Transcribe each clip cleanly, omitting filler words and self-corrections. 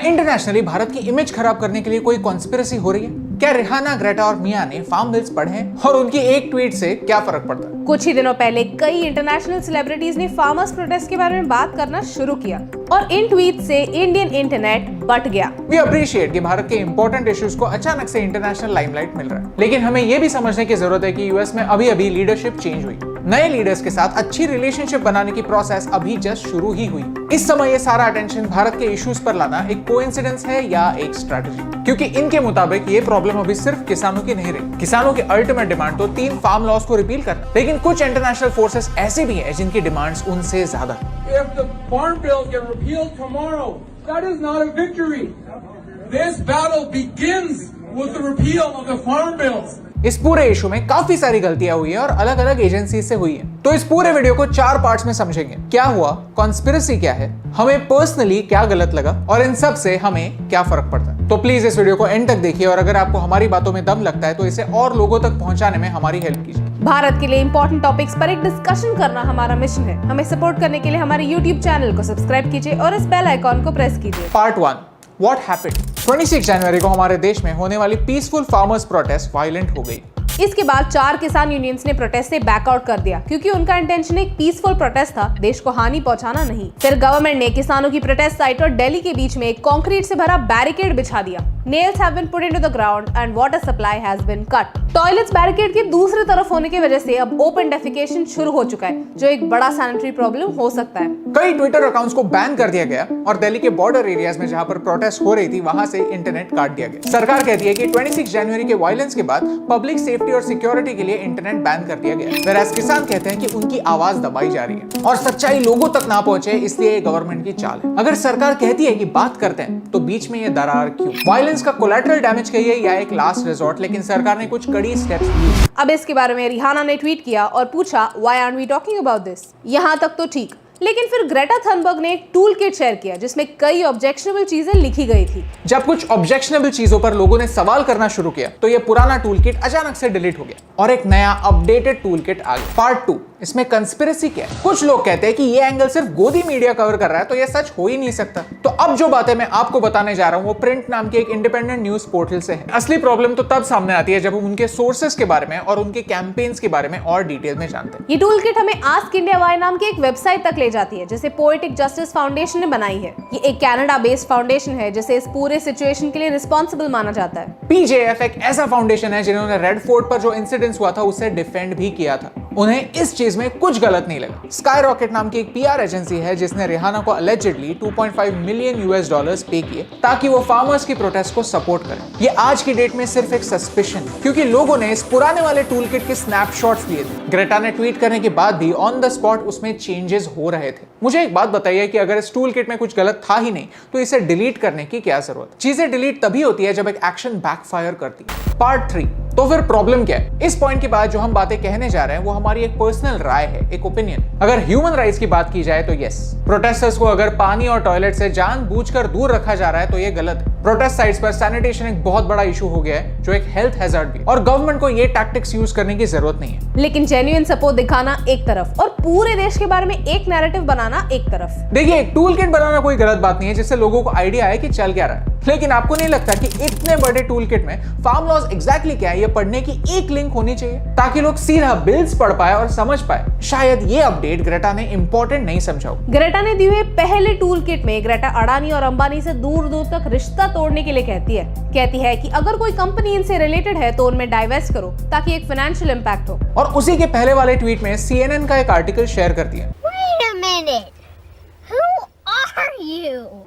Internationally Bharat की image खराब करने के लिए कोई कॉन्स्पिरेसी हो रही है? क्या रिहाना, ग्रेटा और मिया ने फार्म बिल्स पढ़े हैं और उनकी एक ट्वीट से क्या फर्क पड़ता है? कुछ ही दिनों पहले कई इंटरनेशनल सेलिब्रिटीज ने फार्मर्स प्रोटेस्ट के बारे में बात करना शुरू किया और इन ट्वीट से इंडियन इंटरनेट बट गया। वी अप्रिशिएट कि भारत के इंपॉर्टेंट इश्यूज को अचानक से इंटरनेशनल लाइमलाइट मिल रहा है, लेकिन हमें यह भी समझने की जरूरत है कि यूएस में अभी लीडरशिप चेंज हुई। नए लीडर्स के साथ अच्छी रिलेशनशिप बनाने की प्रोसेस अभी जस्ट शुरू ही हुई। इस समय ये सारा अटेंशन भारत के इश्यूज पर लाना एक कोइंसिडेंस है या एक स्ट्रेटजी? क्योंकि इनके मुताबिक ये प्रॉब्लम अभी सिर्फ किसानों की नहीं रही। किसानों की अल्टीमेट डिमांड तो 3 फार्म लॉज को रिपील करना, लेकिन कुछ इंटरनेशनल फोर्सेस ऐसे भी हैं जिनकी डिमांड्स उनसे ज्यादा है। If the farm bills get repealed tomorrow, that is not a victory. This battle begins with the repeal of the farm bills. इस पूरे इशू में काफी सारी गलतियां हुई है और अलग अलग एजेंसी से हुई है। तो इस पूरे वीडियो को 4 पार्ट्स में समझेंगे। क्या हुआ, कॉन्स्पिरेसी क्या है, हमें पर्सनली क्या गलत लगा और इन सब से हमें क्या फर्क पड़ता है। तो प्लीज इस वीडियो को एंड तक देखिए और अगर आपको हमारी बातों में दम लगता है तो इसे और लोगों तक पहुंचाने में हमारी हेल्प कीजिए। भारत के लिए इंपॉर्टेंट टॉपिक्स पर एक डिस्कशन करना हमारा मिशन है। हमें सपोर्ट करने के लिए हमारे YouTube चैनल को सब्सक्राइब कीजिए और इस बेल आइकॉन को प्रेस कीजिए। Part 1, what happened? 26 जनवरी को हमारे देश में होने वाली पीसफुल फार्मर्स प्रोटेस्ट वायलेंट हो गई। इसके बाद 4 किसान यूनियंस ने प्रोटेस्ट से बैकआउट कर दिया क्योंकि उनका इंटेंशन एक पीसफुल प्रोटेस्ट था, देश को हानि पहुंचाना नहीं। फिर गवर्नमेंट ने किसानों की प्रोटेस्ट साइट और दिल्ली के बीच में एक कंक्रीट से भरा बैरिकेड बिछा दिया। Nails have been put into the ground and water supply has been cut. Toilets barricade के दूसरी तरफ होने की वजह से अब ओपन डेफिकेशन शुरू हो चुका है, जो एक बड़ा सैनिटरी प्रॉब्लम हो सकता है। कई ट्विटर अकाउंट्स को बैन कर दिया गया और दिल्ली के बॉर्डर एरियाज में जहां पर प्रोटेस्ट हो रही थी वहां से इंटरनेट काट दिया गया। सरकार कहती है कि 26 जनवरी के वायलेंस के बाद पब्लिक सेफ्टी और सिक्योरिटी के लिए इंटरनेट बैन कर दिया गया। whereas किसान कहते हैं कि उनकी आवाज दबाई जा रही है और सच्चाई लोगों तक ना पहुंचे, इसलिए ये गवर्नमेंट की चाल है। अगर सरकार कहती है कि बात करते हैं तो बीच में ये दरार क्यों? वायलेंस का कोलैटरल डैमेज कहिए या एक लास्ट रिजॉर्ट, लेकिन सरकार ने कुछ कड़ी स्टेप्स लिए। अब इसके बारे में रिहाना ने ट्वीट किया और पूछा, why are we talking about this? यहाँ तक तो ठीक, लेकिन फिर ग्रेटा थनबर्ग ने एक टूल किट शेयर किया जिसमें कई ऑब्जेक्शनेबल चीजें लिखी गई थी। जब कुछ ऑब्जेक्शनेबल चीजों पर लोगों ने सवाल करना शुरू किया तो ये पुराना टूल किट अचानक से डिलीट हो गया और एक नया अपडेटेड टूल किट आ गया। पार्ट 2, इसमें कंस्पिरेसी क्या है? कुछ लोग कहते हैं कि ये एंगल सिर्फ गोदी मीडिया कवर कर रहा है, तो ये सच हो ही नहीं सकता। तो अब जो बातें मैं आपको बताने जा रहा हूं वो प्रिंट नाम के एक इंडिपेंडेंट न्यूज पोर्टल से है। असली प्रॉब्लम तो तब सामने आती है जब हम उनके सोर्सेस के बारे में और उनके कैंपेन्स के बारे में और डिटेल में जानते हैं। ये टूल किट हमें आस्क इंडिया वाई नाम की एक वेबसाइट तक ले जाती है जिसे पोएटिक जस्टिस फाउंडेशन ने बनाई है। ये एक कनाडा बेस्ड फाउंडेशन है जिसे इस पूरे सिचुएशन के लिए रिस्पॉन्सिबल माना जाता है। पीजेएफ एक ऐसा फाउंडेशन है जिन्होंने रेड फोर्ट पर जो इंसिडेंट्स हुआ था उससे डिफेंड भी किया था। उन्हें इस चीज में कुछ गलत नहीं लगा। स्काई रॉकेट नाम की एक पीआर एजेंसी है जिसने रिहाना को अलेजिडली $2.5 मिलियन पे किए ताकि वो फार्मर्स की प्रोटेस्ट को सपोर्ट करें। ये आज की डेट में सिर्फ एक सस्पिशन है क्योंकि लोगों ने इस पुराने वाले टूल किट के स्नैपशॉट्स लिए थे। ग्रेटा ने ट्वीट करने के बाद भी ऑन द स्पॉट उसमें चेंजेस हो रहे थे। मुझे एक बात बताइए कि अगर इस टूल किट में कुछ गलत था ही नहीं तो इसे डिलीट करने की क्या जरूरत? चीजें डिलीट तभी होती है जब एक एक्शन बैकफायर करती है। पार्ट 3, तो फिर प्रॉब्लम क्या है? इस पॉइंट के बाद जो हम बातें कहने जा रहे हैं वो हमारी एक पर्सनल राय है, एक ओपिनियन। अगर ह्यूमन राइट्स की बात की जाए तो यस, प्रोटेस्टर्स को अगर पानी और टॉयलेट से जानबूझकर दूर रखा जा रहा है तो ये गलत है। प्रोटेस्ट साइट्स पर सैनिटेशन एक बहुत बड़ा इशू हो गया है जो एक हेल्थ हैजर्ड भी, और गवर्नमेंट को ये टैक्टिक्स यूज करने की जरूरत नहीं है। लेकिन जेन्युइन सपोर्ट दिखाना एक तरफ और पूरे देश के बारे में एक नैरेटिव बनाना एक तरफ। देखिए, एक टूल किट बनाना कोई गलत बात नहीं है जिससे लोगों को आइडिया है कि चल क्या रहा है, लेकिन आपको नहीं लगता कि इतने बड़े टूल किट में फार्म लॉज एग्जैक्टली क्या है ये पढ़ने की एक लिंक होनी चाहिए ताकि लोग सीधा बिल्स पढ़ पाए और समझ पाए? शायद ये अपडेट ग्रेटा ने इंपॉर्टेंट नहीं समझा। ग्रेटा ने दिए हुए पहले टूल किट में ग्रेटा अडानी और अंबानी से दूर दूर तक रिश्ता तोड़ने के लिए कहती है कि अगर कोई कंपनी इनसे रिलेटेड है तो उनमें डाइवेस्ट करो ताकि एक फाइनेंशियल इंपैक्ट हो। और उसी के पहले वाले ट्वीट में CNN का एक आर्टिकल शेयर कर दिया।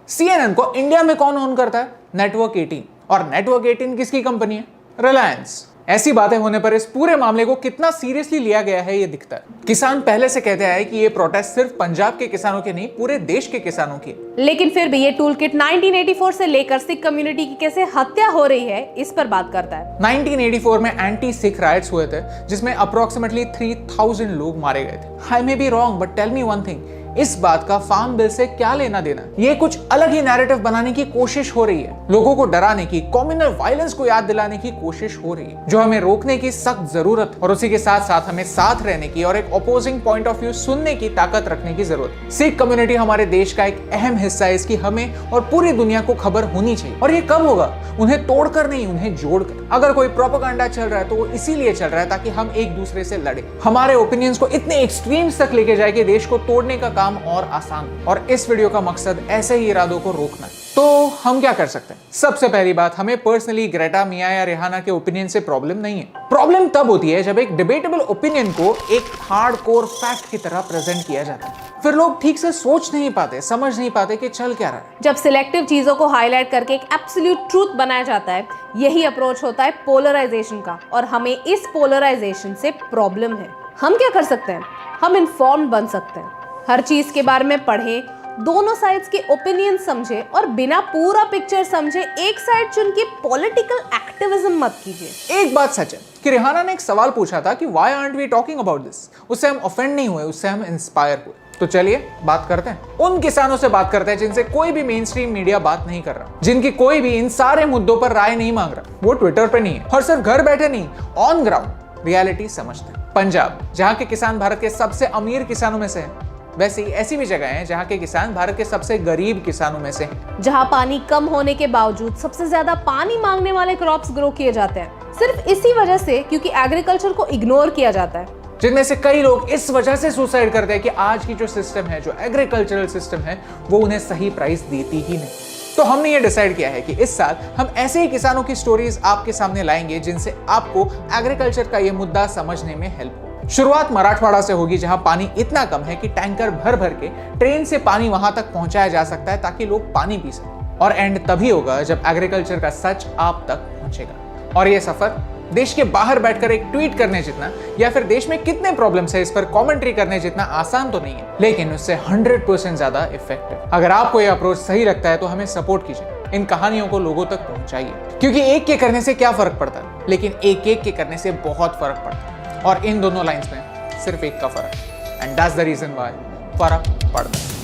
CNN को इंडिया में कौन ओन करता है? नेटवर्क 18। और नेटवर्क 18 किसकी कंपनी है? रिलायंस। ऐसी बातें होने पर इस पूरे मामले को कितना सीरियसली लिया गया है ये दिखता है। किसान पहले से कहते हैं कि ये प्रोटेस्ट सिर्फ पंजाब के किसानों के नहीं पूरे देश के किसानों की, लेकिन फिर भी ये टूल किट 1984 से लेकर सिख कम्युनिटी की कैसे हत्या हो रही है इस पर बात करता है। 1984 में एंटी सिख राइट्स हुए थे जिसमें अप्रोक्सीमेटली 3000 लोग मारे गए थे। I may be wrong but tell me one thing, इस बात का फार्म बिल से क्या लेना देना। ये कुछ अलग ही नैरेटिव बनाने की कोशिश हो रही है, लोगों को डराने की, कम्युनल वायलेंस को याद दिलाने की कोशिश हो रही है, जो हमें रोकने की सख्त जरूरत और उसी के साथ साथ हमें साथ रहने की और एक अपोजिंग पॉइंट ऑफ व्यू सुनने की ताकत रखने की जरूरत है। सिख कम्युनिटी हमारे देश का एक अहम हिस्सा है, इसकी हमें और पूरी दुनिया को खबर होनी चाहिए। और ये कब होगा? उन्हें तोड़कर नहीं, उन्हें जोड़कर। अगर कोई प्रोपेगेंडा चल रहा है तो वो इसीलिए चल रहा है ताकि हम एक दूसरे से लड़े, हमारे ओपिनियंस को इतने एक्सट्रीम्स तक लेके जाए कि देश को तोड़ने का काम और आसान हो। और इस वीडियो का मकसद ऐसे ही इरादों को रोकना है। तो हम क्या कर सकते हैं? सबसे पहली बात, हमें पर्सनली ग्रेटा मिया या रिहाना के ओपिनियन से प्रॉब्लम नहीं है। प्रॉब्लम तब होती है जब एक डिबेटेबल ओपिनियन को एक हार्डकोर फैक्ट की तरह प्रेजेंट किया जाता है, फिर लोग ठीक से सोच नहीं पाते, समझ नहीं पाते कि चल क्या रहा है। जब सिलेक्टिव चीजों को हाईलाइट करके एक एब्सोल्यूट ट्रूथ बनाया जाता है, यही अप्रोच होता है पोलराइजेशन का। और हमें इस पोलराइजेशन से प्रॉब्लम है। हम क्या कर सकते हैं? हम इन्फॉर्म्ड बन सकते हैं, हर चीज के बारे में पढ़ें, दोनों साइड्स के ओपिनियन समझे और बिना पूरा पिक्चर समझे एक साइड चुन के पॉलिटिकल एक्टिविज्म मत कीजिए। एक बात सच है कि रिहाना ने एक सवाल पूछा था कि why aren't we talking about this. उससे हम ऑफेंड नहीं हुए, उससे हम इंस्पायर हुए। तो चलिए बात करते हैं उन किसानों से, बात करते हैं जिनसे कोई भी मेन स्ट्रीम मीडिया बात नहीं कर रहा, जिनकी कोई भी इन सारे मुद्दों पर राय नहीं मांग रहा। वो ट्विटर पे नहीं है और सिर्फ घर बैठे नहीं, ऑन ग्राउंड रियलिटी समझते हैं। पंजाब, जहां के किसान भारत के सबसे अमीर किसानों में से हैं, वैसे ही ऐसी भी जगह हैं जहां के किसान भारत के सबसे गरीब किसानों में से हैं। जहां पानी कम होने के बावजूद सबसे ज्यादा पानी मांगने वाले क्रॉप्स ग्रो किए जाते हैं, सिर्फ इसी वजह से क्योंकि एग्रीकल्चर को इग्नोर किया जाता है। जिनमें से कई लोग इस वजह से सुसाइड करते हैं कि आज की जो सिस्टम है, जो एग्रीकल्चरल सिस्टम है, वो उन्हें सही प्राइस देती ही नहीं। तो हमने ये डिसाइड किया है कि इस साल हम ऐसे ही किसानों की स्टोरीज आपके सामने लाएंगे जिनसे आपको एग्रीकल्चर का ये मुद्दा समझने में हेल्प हो। शुरुआत मराठवाड़ा से होगी, जहां पानी इतना कम है कि टैंकर भर भर के ट्रेन से पानी वहां तक पहुंचाया जा सकता है ताकि लोग पानी पी सकें। और एंड तभी होगा जब एग्रीकल्चर का सच आप तक पहुंचेगा। और ये सफर देश के बाहर बैठकर एक ट्वीट करने जितना या फिर देश में कितने प्रॉब्लम्स है इस पर कमेंट्री करने जितना आसान तो नहीं है, लेकिन उससे 100% ज्यादा इफेक्टिव। अगर आपको ये अप्रोच सही लगता है तो हमें सपोर्ट कीजिए, इन कहानियों को लोगों तक पहुंचाइए, क्योंकि एक के करने से क्या फर्क पड़ता है, लेकिन एक एक के करने से बहुत फर्क पड़ता है। और इन दोनों लाइंस में सिर्फ एक का फर्क है, and that's the reason why फर्क पड़ता है।